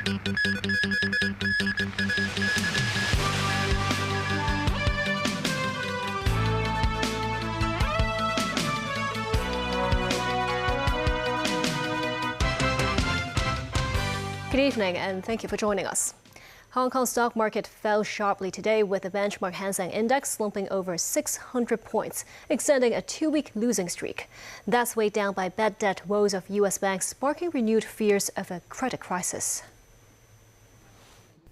Good evening and thank you for joining us. Hong Kong stock market fell sharply today with the benchmark Hang Seng Index slumping over 600 points, extending a two-week losing streak. That's weighed down by bad debt woes of U.S. banks, sparking renewed fears of a credit crisis.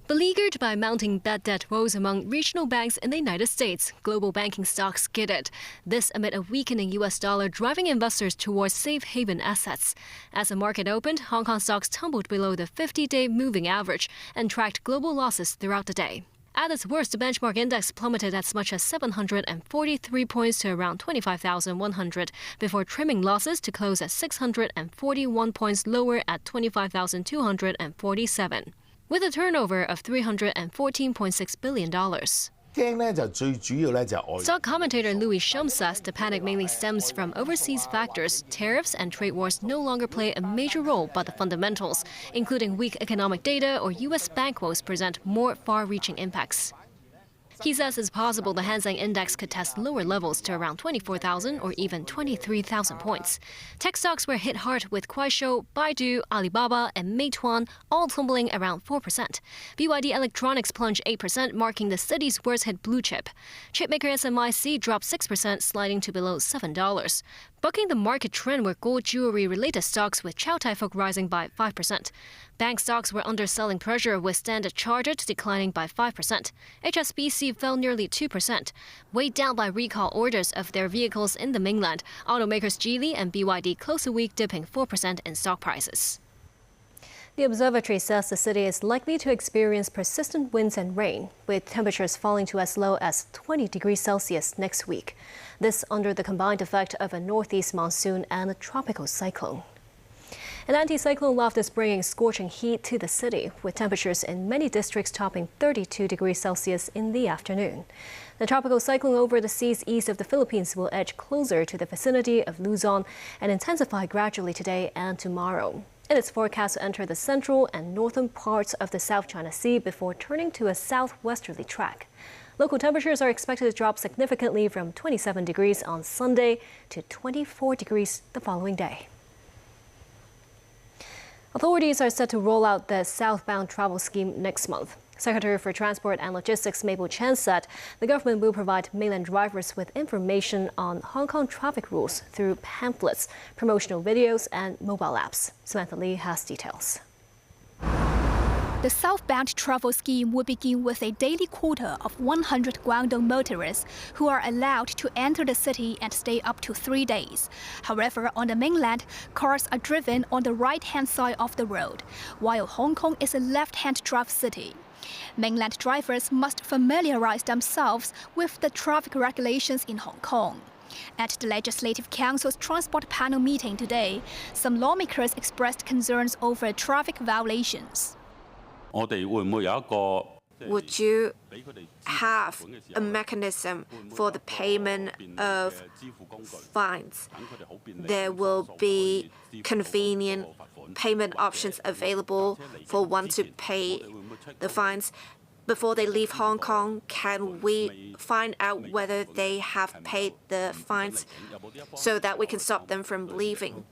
Beleaguered by mounting bad debt woes among regional banks in the United States, global banking stocks skidded. This amid a weakening U.S. dollar driving investors towards safe haven assets. As the market opened, Hong Kong stocks tumbled below the 50-day moving average and tracked global losses throughout the day. At its worst, the benchmark index plummeted as much as 743 points to around 25,100 before trimming losses to close at 641 points lower at 25,247. With a turnover of $314.6 billion. Stock commentator Louis Shum says the panic mainly stems from overseas factors. Tariffs and trade wars no longer play a major role, but the fundamentals, including weak economic data or U.S. bank woes, present more far-reaching impacts. He says it's possible the Hang Seng Index could test lower levels to around 24,000 or even 23,000 points. Tech stocks were hit hard with Kuaishou, Baidu, Alibaba, and Meituan all tumbling around 4%. BYD Electronics plunged 8%, marking the city's worst-hit blue chip. Chipmaker SMIC dropped 6%, sliding to below $7. Bucking the market trend were gold jewelry-related stocks, with Chow Tai Fook rising by 5%. Bank stocks were under selling pressure, with Standard Chartered declining by 5%. HSBC fell nearly 2%. Weighed down by recall orders of their vehicles in the mainland, automakers Geely and BYD closed the week dipping 4% in stock prices. The observatory says the city is likely to experience persistent winds and rain, with temperatures falling to as low as 20 degrees Celsius next week. This under the combined effect of a northeast monsoon and a tropical cyclone. An anticyclone left is bringing scorching heat to the city, with temperatures in many districts topping 32 degrees Celsius in the afternoon. The tropical cyclone over the seas east of the Philippines will edge closer to the vicinity of Luzon and intensify gradually today and tomorrow. It is forecast to enter the central and northern parts of the South China Sea before turning to a southwesterly track. Local temperatures are expected to drop significantly from 27 degrees on Sunday to 24 degrees the following day. Authorities are set to roll out the Southbound travel scheme next month. Secretary for Transport and Logistics Mabel Chen said the government will provide mainland drivers with information on Hong Kong traffic rules through pamphlets, promotional videos, and mobile apps. Samantha Lee has details. The Southbound travel scheme will begin with a daily quota of 100 Guangdong motorists who are allowed to enter the city and stay up to 3 days. However, on the mainland, cars are driven on the right-hand side of the road, while Hong Kong is a left-hand drive city. Mainland drivers must familiarize themselves with the traffic regulations in Hong Kong. At the Legislative Council's Transport Panel meeting today, some lawmakers expressed concerns over traffic violations. Would you have a mechanism for the payment of fines? There will be convenient payment options available for one to pay the fines. Before they leave Hong Kong, can we find out whether they have paid the fines so that we can stop them from leaving?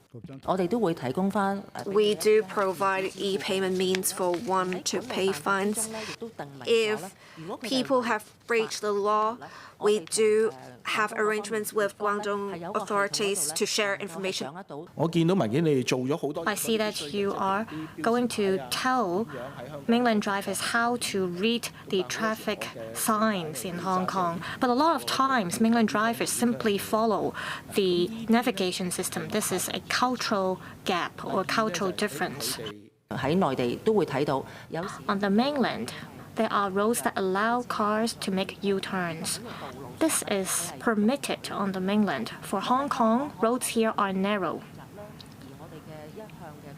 We do provide e-payment means for one to pay fines. If people have breached the law, we do have arrangements with Guangdong authorities to share information. I see that you are going to tell mainland drivers how to read the traffic signs in Hong Kong. But a lot of times, mainland drivers simply follow the navigation system. This is a cultural gap or cultural difference. On the mainland, there are roads that allow cars to make U-turns. This is permitted on the mainland. For Hong Kong, roads here are narrow.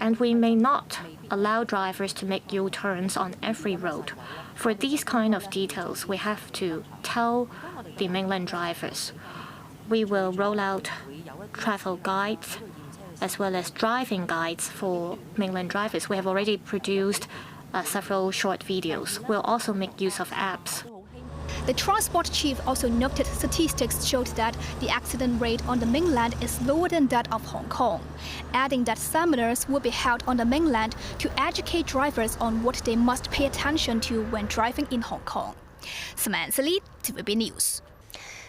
And we may not allow drivers to make U-turns on every road. For these kind of details, we have to tell the mainland drivers. We will roll out travel guides as well as driving guides for mainland drivers. We have already produced several short videos. We'll also make use of apps. The transport chief also noted statistics showed that the accident rate on the mainland is lower than that of Hong Kong, adding that seminars will be held on the mainland to educate drivers on what they must pay attention to when driving in Hong Kong. Samantha Lee, TVB News.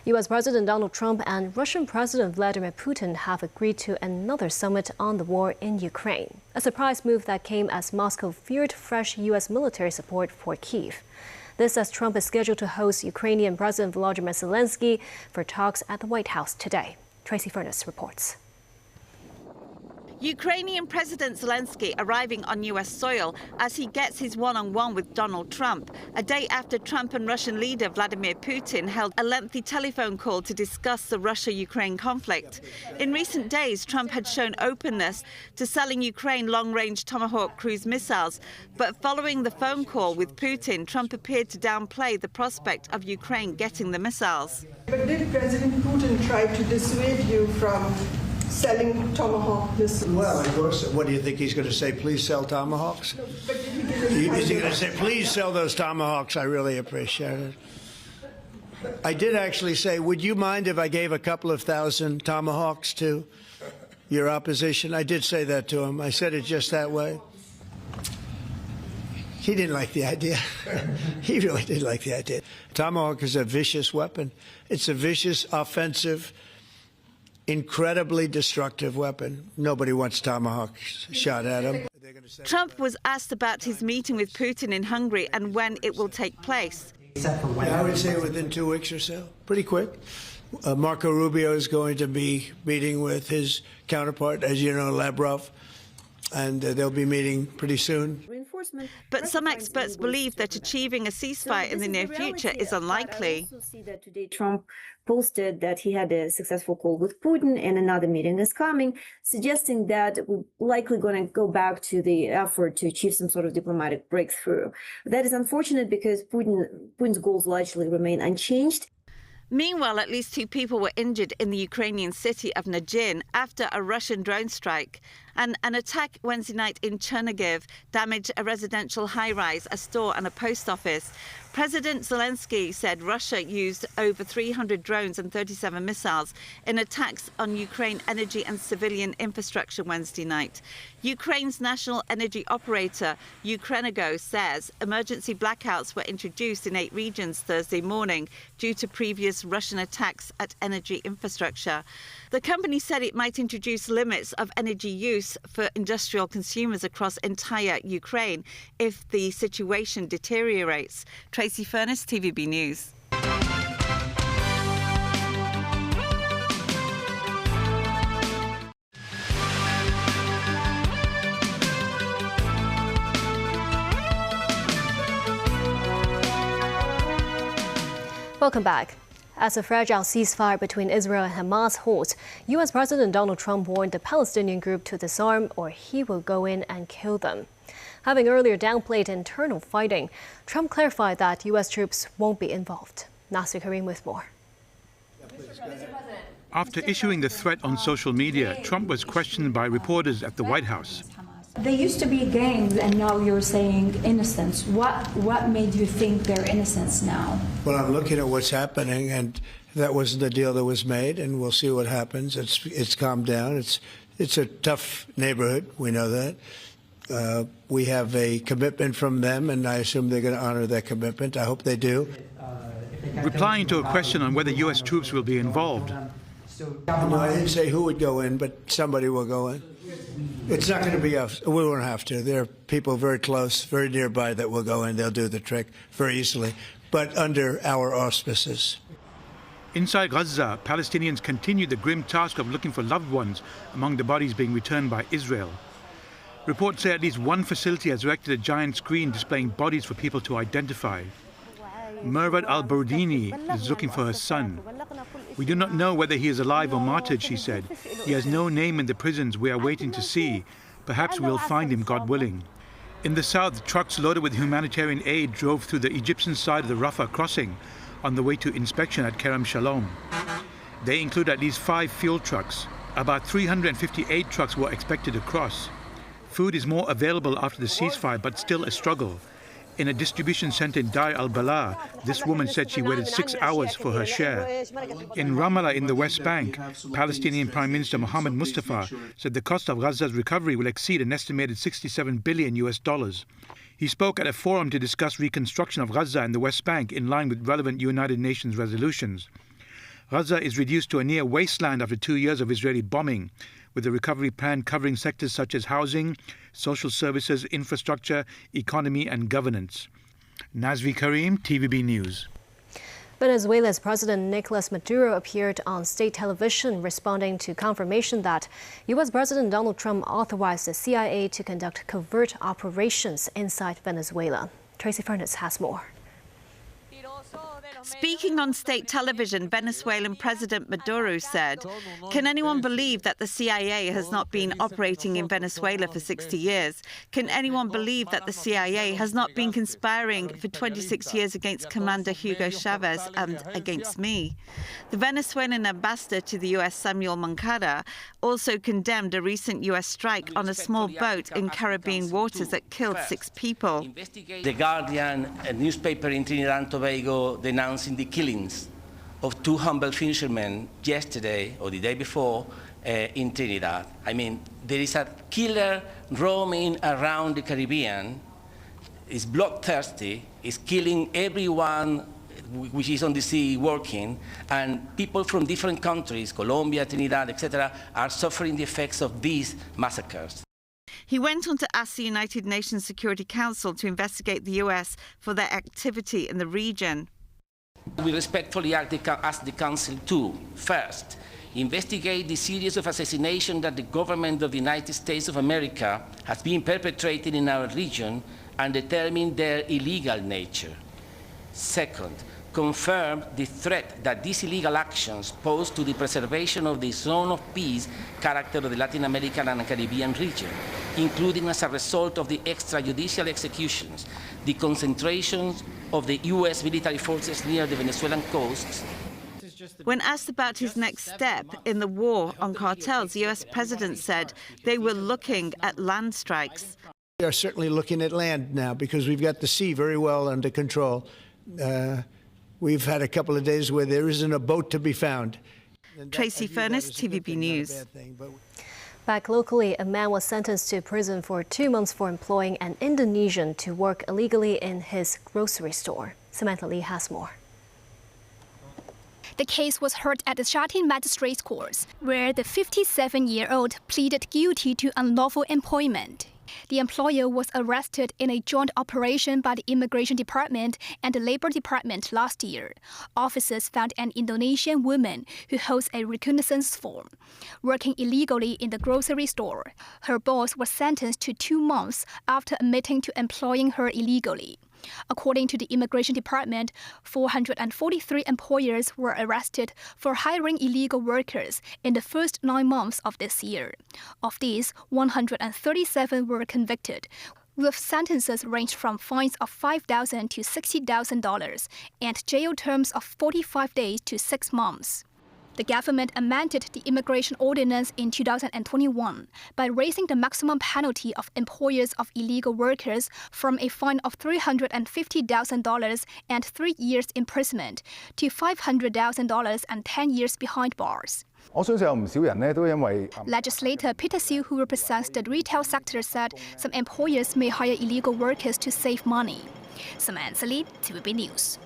U.S. President Donald Trump and Russian President Vladimir Putin have agreed to another summit on the war in Ukraine, a surprise move that came as Moscow feared fresh U.S. military support for Kyiv. This as Trump is scheduled to host Ukrainian President Volodymyr Zelensky for talks at the White House today. Tracy Furness reports. Ukrainian President Zelensky arriving on U.S. soil as he gets his one-on-one with Donald Trump, a day after Trump and Russian leader Vladimir Putin held a lengthy telephone call to discuss the Russia-Ukraine conflict. In recent days, Trump had shown openness to selling Ukraine long-range Tomahawk cruise missiles, but following the phone call with Putin, Trump appeared to downplay the prospect of Ukraine getting the missiles. But did President Putin try to dissuade you from selling Tomahawk missiles? Well, of course. What do you think he's going to say? Please sell Tomahawks? Is he going to say, please sell those Tomahawks? I really appreciate it. I did actually say, would you mind if I gave a couple of thousand Tomahawks to your opposition? I did say that to him. I said it just that way. He didn't like the idea. He really didn't like the idea. Tomahawk is a vicious weapon. It's a vicious, offensive, incredibly destructive weapon. Nobody wants Tomahawks shot at him. Trump was asked about his meeting with Putin in Hungary and when it will take place. Yeah, I would say within 2 weeks or so, pretty quick. Marco Rubio is going to be meeting with his counterpart, as you know, Lavrov, and they'll be meeting pretty soon. But some experts believe that achieving a ceasefire in the near future is unlikely. I also see that today Trump posted that he had a successful call with Putin and another meeting is coming, suggesting that we're likely going to go back to the effort to achieve some sort of diplomatic breakthrough. That is unfortunate because Putin's goals largely remain unchanged. Meanwhile, at least 2 people were injured in the Ukrainian city of Najin after a Russian drone strike. And an attack Wednesday night in Chernihiv damaged a residential high-rise, a store and a post office. President Zelensky said Russia used over 300 drones and 37 missiles in attacks on Ukraine energy and civilian infrastructure Wednesday night. Ukraine's national energy operator, Ukrenergo, says emergency blackouts were introduced in 8 regions Thursday morning due to previous Russian attacks at energy infrastructure. The company said it might introduce limits of energy use for industrial consumers across entire Ukraine if the situation deteriorates. Tracy Furness, TVB News. Welcome back. As a fragile ceasefire between Israel and Hamas holds, U.S. President Donald Trump warned the Palestinian group to disarm or he will go in and kill them. Having earlier downplayed internal fighting, Trump clarified that U.S. troops won't be involved. Nasir Karim with more. After issuing the threat on social media, Trump was questioned by reporters at the White House. They used to be gangs, and now you're saying innocence. What made you think they're innocents now? Well, I'm looking at what's happening, and that wasn't the deal that was made, and we'll see what happens. It's calmed down. It's a tough neighborhood. We know that. We have a commitment from them, and I assume they're going to honor that commitment. I hope they do. Replying to a question on whether U.S. troops will be involved. No, I didn't say who would go in, but somebody will go in. It's not going to be us. We won't have to. There are people very close, very nearby that will go in. They'll do the trick very easily, but under our auspices. Inside Gaza, Palestinians continue the grim task of looking for loved ones among the bodies being returned by Israel. Reports say at least one facility has erected a giant screen displaying bodies for people to identify. Mervat al-Burdini is looking for her son. We do not know whether he is alive or martyred, she said. He has no name in the prisons we are waiting to see. Perhaps we'll find him, God willing. In the south, trucks loaded with humanitarian aid drove through the Egyptian side of the Rafah crossing on the way to inspection at Kerem Shalom. They include at least 5 fuel trucks. About 358 trucks were expected to cross. Food is more available after the ceasefire, but still a struggle. In a distribution center in Dar al-Balah, this woman said she waited 6 hours for her share. In Ramallah in the West Bank, Palestinian Prime Minister Mohammed Mustafa said the cost of Gaza's recovery will exceed an estimated $67 billion. He spoke at a forum to discuss reconstruction of Gaza and the West Bank in line with relevant United Nations resolutions. Gaza is reduced to a near wasteland after 2 years of Israeli bombing, with the recovery plan covering sectors such as housing, social services, infrastructure, economy and governance. Nazvi Karim, TVB News. Venezuela's President Nicolas Maduro appeared on state television responding to confirmation that U.S. President Donald Trump authorized the CIA to conduct covert operations inside Venezuela. Tracy Furness has more. Speaking on state television, Venezuelan President Maduro said, "Can anyone believe that the CIA has not been operating in Venezuela for 60 years? Can anyone believe that the CIA has not been conspiring for 26 years against Commander Hugo Chavez and against me?" The Venezuelan ambassador to the U.S., Samuel Moncada, also condemned a recent U.S. strike on a small boat in Caribbean waters that killed 6 people. The Guardian, a newspaper in Trinidad and Tobago, denouncing the killings of 2 humble fishermen yesterday or the day before in Trinidad. I mean, there is a killer roaming around the Caribbean, is bloodthirsty, is killing everyone which is on the sea working, and people from different countries, Colombia, Trinidad, etc., are suffering the effects of these massacres. He went on to ask the United Nations Security Council to investigate the U.S. for their activity in the region. We respectfully ask the Council to, first, investigate the series of assassinations that the government of the United States of America has been perpetrating in our region and determine their illegal nature. Second, confirm the threat that these illegal actions pose to the preservation of the zone of peace character of the Latin American and Caribbean region, including as a result of the extrajudicial executions, the concentration of the U.S. military forces near the Venezuelan coasts. When asked about his next step in the war on cartels, the U.S. president said they were looking at land strikes. We are certainly looking at land now because we've got the sea very well under control. We've had a couple of days where there isn't a boat to be found. Tracy Furness, TVB News. Back locally, a man was sentenced to prison for 2 months for employing an Indonesian to work illegally in his grocery store. Samantha Lee has more. The case was heard at the Shatin Magistrates Court, where the 57-year-old pleaded guilty to unlawful employment. The employer was arrested in a joint operation by the Immigration Department and the Labor Department last year. Officers found an Indonesian woman who holds a reconnaissance form, working illegally in the grocery store. Her boss was sentenced to 2 months after admitting to employing her illegally. According to the Immigration Department, 443 employers were arrested for hiring illegal workers in the first 9 months of this year. Of these, 137 were convicted, with sentences ranged from fines of $5,000 to $60,000 and jail terms of 45 days to 6 months. The government amended the immigration ordinance in 2021 by raising the maximum penalty of employers of illegal workers from a fine of $350,000 and 3 years imprisonment to $500,000 and 10 years behind bars. Legislator Peter Siu, who represents the retail sector, said some employers may hire illegal workers to save money. Samantha Lee, TVB News.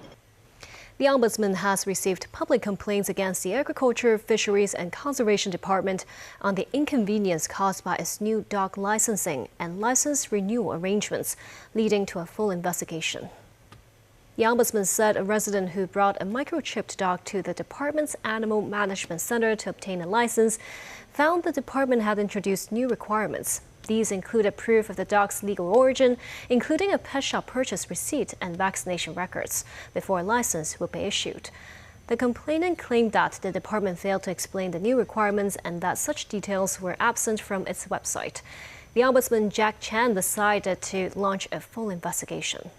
The Ombudsman has received public complaints against the Agriculture, Fisheries and Conservation Department on the inconvenience caused by its new dog licensing and license renewal arrangements, leading to a full investigation. The Ombudsman said a resident who brought a microchipped dog to the department's Animal Management Center to obtain a license found the department had introduced new requirements. These included proof of the dog's legal origin, including a pet shop purchase receipt and vaccination records, before a license would be issued. The complainant claimed that the department failed to explain the new requirements and that such details were absent from its website. The Ombudsman Jack Chan decided to launch a full investigation.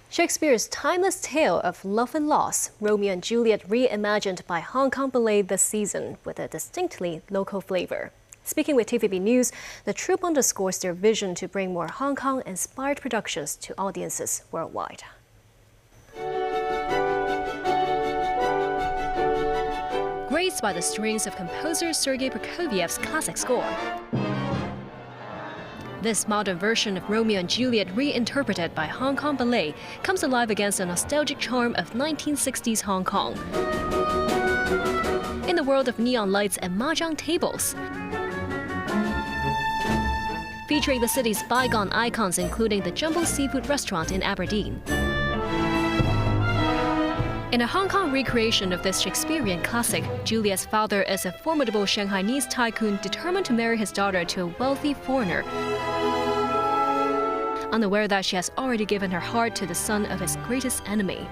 Shakespeare's timeless tale of love and loss, Romeo and Juliet, reimagined by Hong Kong Ballet this season with a distinctly local flavor. Speaking with TVB News, the troupe underscores their vision to bring more Hong Kong-inspired productions to audiences worldwide. Graced by the strings of composer Sergei Prokofiev's classic score. This modern version of Romeo and Juliet, reinterpreted by Hong Kong Ballet, comes alive against the nostalgic charm of 1960s Hong Kong. In the world of neon lights and mahjong tables, featuring the city's bygone icons, including the Jumbo Seafood Restaurant in Aberdeen. In a Hong Kong recreation of this Shakespearean classic, Juliet's father is a formidable Shanghainese tycoon determined to marry his daughter to a wealthy foreigner, unaware that she has already given her heart to the son of his greatest enemy.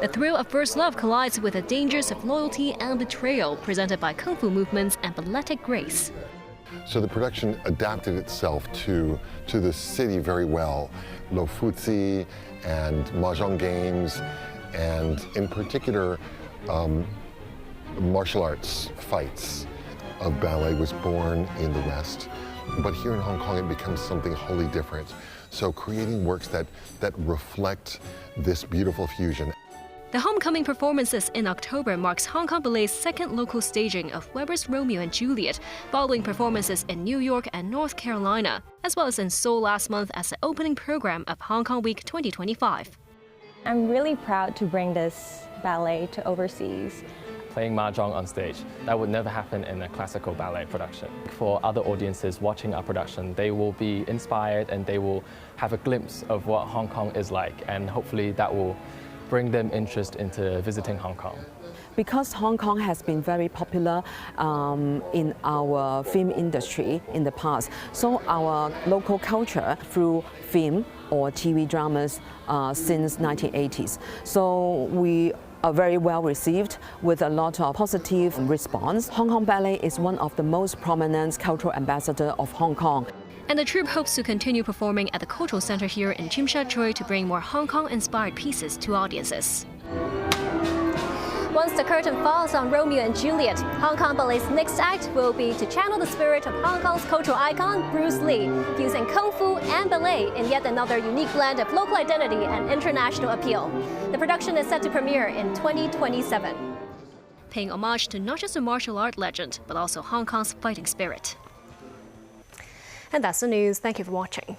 The thrill of first love collides with the dangers of loyalty and betrayal, presented by kung fu movements and balletic grace. So the production adapted itself to the city very well. Lo Fuzi and mahjong games, and in particular, martial arts fights of ballet was born in the West. But here in Hong Kong, it becomes something wholly different. So creating works that reflect this beautiful fusion. The homecoming performances in October marks Hong Kong Ballet's second local staging of Weber's Romeo and Juliet, following performances in New York and North Carolina, as well as in Seoul last month as the opening program of Hong Kong Week 2025. I'm really proud to bring this ballet to overseas. Playing mahjong on stage, that would never happen in a classical ballet production. For other audiences watching our production, they will be inspired and they will have a glimpse of what Hong Kong is like, and hopefully that will bring them interest into visiting Hong Kong. Because Hong Kong has been very popular in our film industry in the past, so our local culture through film or TV dramas since 1980s. So we are very well received with a lot of positive response. Hong Kong Ballet is one of the most prominent cultural ambassadors of Hong Kong. And the troupe hopes to continue performing at the Cultural Center here in Tsim Sha Tsui to bring more Hong Kong-inspired pieces to audiences. Once the curtain falls on Romeo and Juliet, Hong Kong Ballet's next act will be to channel the spirit of Hong Kong's cultural icon, Bruce Lee, using kung fu and ballet in yet another unique blend of local identity and international appeal. The production is set to premiere in 2027, paying homage to not just a martial art legend, but also Hong Kong's fighting spirit. And that's the news. Thank you for watching.